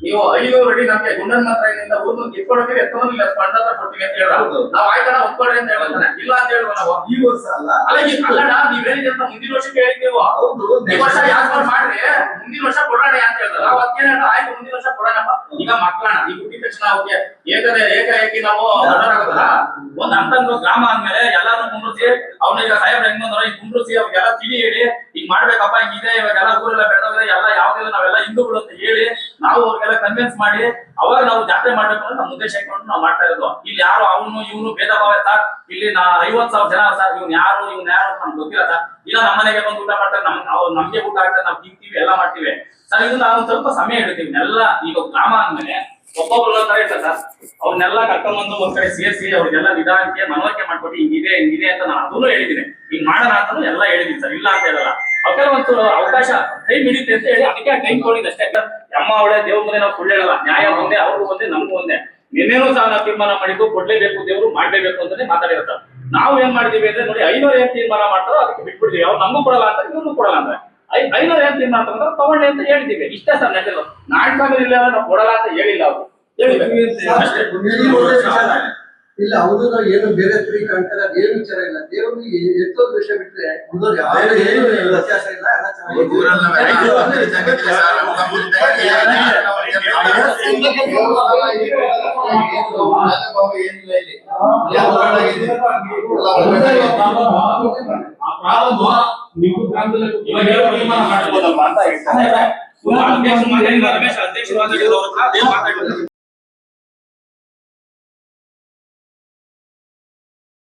ನೀವು 500 ಅಡಿ ನಮ್ಗೆ ಗುಂಡನ್ ಮಾತ್ರ ಊರ್ನ ಕಿತ್ಕೊಡೋಕೆ ಎತ್ತೋದಿಲ್ಲ ಸ್ಪಂದ ಕೊಡ್ತೀವಿ ಅಂತ ಹೇಳಿದ್ರು. ನಾವು ಆಯ್ತಾನ ಒಪ್ಕೊಡ್ರಿ ಅಂತ ಹೇಳ್ತಾನೆ. ಇಲ್ಲ ಅಂತ ಹೇಳುವ ನಾವು ಈ ವರ್ಷ ಅಲ್ಲ ಅಲ್ಲಣ್ಣ ನೀವೇನಿದೆ ಅಂತ ಮುಂದಿನ ವರ್ಷಕ್ಕೆ ಹೇಳಿದ್ದೇವು. ಈ ವರ್ಷ ಯಾಕೆ ಮಾಡ್ರಿ ಮುಂದಿನ ವರ್ಷ ಕೊಡೋಣ ಅಂತ ಹೇಳಿದ್ರು. ನಾವು ಅದಕ್ಕೆ ಆಯ್ತು ಮುಂದಿನ ವರ್ಷ ಕೊಡೋಣಪ್ಪ. ಈಗ ಮಕ್ಕಳಣ ಈಗ ಹುಟ್ಟಿದ ತಕ್ಷಣ ಅವ್ರಿಗೆ ಏಕಾಏಕಿ ನಾವು ಒಂದ್ ಅಂತಂದ್ರು ಗ್ರಾಮ ಅಂದ್ಮೇಲೆ ಎಲ್ಲಾರು ಕುಂಡ್ರಿಸಿ ಅವ್ನ ಈಗ ಸಾಹೇಬ್ರ ಹೆಂಗ್ ಬಂದ್ರ ಈಗ ಕುಂಡ್ರಿಸಿ ಅವ್ರಿಗೆಲ್ಲ ತಿಳಿ ಹೇಳಿ ಹಿಂಗ್ ಮಾಡ್ಬೇಕಪ್ಪ ಹಿಂಗಿದೆ ಇವಾಗೆಲ್ಲ ಊರೆಲ್ಲ ಬೆಳೆದವ್ರೆ ಎಲ್ಲ ಯಾವ್ದೆಲ್ಲ ನಾವೆಲ್ಲ ಹಿಂದೂಗಳು ಅಂತ ಹೇಳಿ ನಾವು ಅವ್ರಿಗೆಲ್ಲ ಕನ್ವಿನ್ಸ್ ಮಾಡಿ ಅವಾಗ ನಾವು ಜಾತ್ರೆ ಮಾಡ್ಬೇಕು ಅಂತ ನಮ್ಮ ಉದ್ದೇಶ ಇಟ್ಕೊಂಡು ನಾವು ಮಾಡ್ತಾ ಇರೋದು. ಇಲ್ಲಿ ಯಾರು ಅವನು ಇವನು ಭೇದ ಭಾವ ಸರ್. ಇಲ್ಲಿ 50,000 ಜನ ಸರ್. ಇವ್ನು ಯಾರು ಅಂತ ನಮ್ಗೆ ಗೊತ್ತಿಲ್ಲ ಸರ್. ಇಲ್ಲ ನಮ್ಮ ಮನೆಗೆ ಬಂದು ಊಟ ಮಾಡ್ತಾರೆ, ನಮ್ಗೆ ಊಟ ಆಗ್ತದೆ, ನಾವು ತಿಂತೀವಿ ಎಲ್ಲ ಮಾಡ್ತೀವಿ ಸರ್. ಇದು ನಾವು ಸ್ವಲ್ಪ ಸಮಯ ಹಿಡಿತೀವಿ ಎಲ್ಲ. ಈಗ ಗ್ರಾಮ ಅಂದ್ಮೇಲೆ ಒಬ್ಬೊಬ್ರು ತರ ಇರ್ತಾರೆ ಸರ್. ಅವ್ರನ್ನೆಲ್ಲ ಕರ್ಕೊಂಡ್ಬಂದು ಒಂದ್ ಕಡೆ ಸೇರಿಸಿ ಅವ್ರಿಗೆಲ್ಲ ನಿಧಾನಕ್ಕೆ ಮನವರಿಕೆ ಮಾಡ್ಕೊಟ್ಟು ಹಿಂಗಿದೆ ಅಂತ ನಾನು ಅದನ್ನು ಹೇಳಿದ್ದೀನಿ. ಹಿಂಗ್ ಮಾಡೋಣ ಅಂತಾನು ಎಲ್ಲ ಹೇಳಿದೀನಿ ಸರ್. ಇಲ್ಲ ಅಂತ ಹೇಳಲ್ಲ. ಅವ್ಕೆಲ್ಲ ಒಂದು ಅವಕಾಶ ಟೈಮ್ ಹಿಡಿಯುತ್ತೆ ಅಂತ ಹೇಳಿ ಅದಕ್ಕೆ ಟೈಮ್ ಕೊಡಿದ್ ಅಷ್ಟೇ. ಅಮ್ಮ ಅವಳೆ ದೇವ್ರ ಮುಂದೆ ನಾವು ಸುಳ್ಳು ಹೇಳಲ್ಲ. ನ್ಯಾಯ ಒಂದೇ, ಅವ್ರಿಗೂ ಒಂದೇ, ನಮಗೂ ಒಂದೇ. ನಿನ್ನೇನು ಸಹ ನಾವು ತೀರ್ಮಾನ ಮಾಡಿದ್ದು ಕೊಡ್ಲೇಬೇಕು, ದೇವ್ರು ಮಾಡ್ಲೇಬೇಕು ಅಂತಾನೆ ಮಾತಾಡಿರೋ ಸರ್. ನಾವು ಏನ್ ಮಾಡಿದೀವಿ ಅಂದ್ರೆ ನೋಡಿ 500 ಏನ್ ತೀರ್ಮಾನ ಮಾಡ್ತಾರೋ ಅದಕ್ಕೆ ಬಿಟ್ಬಿಡ್ತೀವಿ. ಅವ್ರು ನಮಗೂ ಕೊಡಲ್ಲ ಅಂತ ಇವ್ರು ಕೊಡಲ್ಲ ಅಂದ್ರೆ 500 ಏನ್ ತೀರ್ಮಾನ ತಗೊಂಡ್ರೆ ತಗೊಂಡೆ ಅಂತ ಹೇಳಿದೀವಿ. ಇಷ್ಟೇ ಸರ್ ನಡೆದಿಲ್ಲ. ನಾಟಕ ಇಲ್ಲ ನಾವು ಕೊಡಲ್ಲ ಅಂತ ಹೇಳಿಲ್ಲ ಅವ್ರು. ಇಲ್ಲ ಅವರು ಏನು ಬೇರೆ ಕಾಣ್ತಾರೆ, ಅದೇನು ವಿಚಾರ ಇಲ್ಲ. ದೇವರು ಎಷ್ಟೊಂದು ವಿಷಯ ಬಿಟ್ರೆ ಏನು ವ್ಯತ್ಯಾಸ ಇಲ್ಲ. ನೀವು ಗ್ರಾಮದಲ್ಲಿ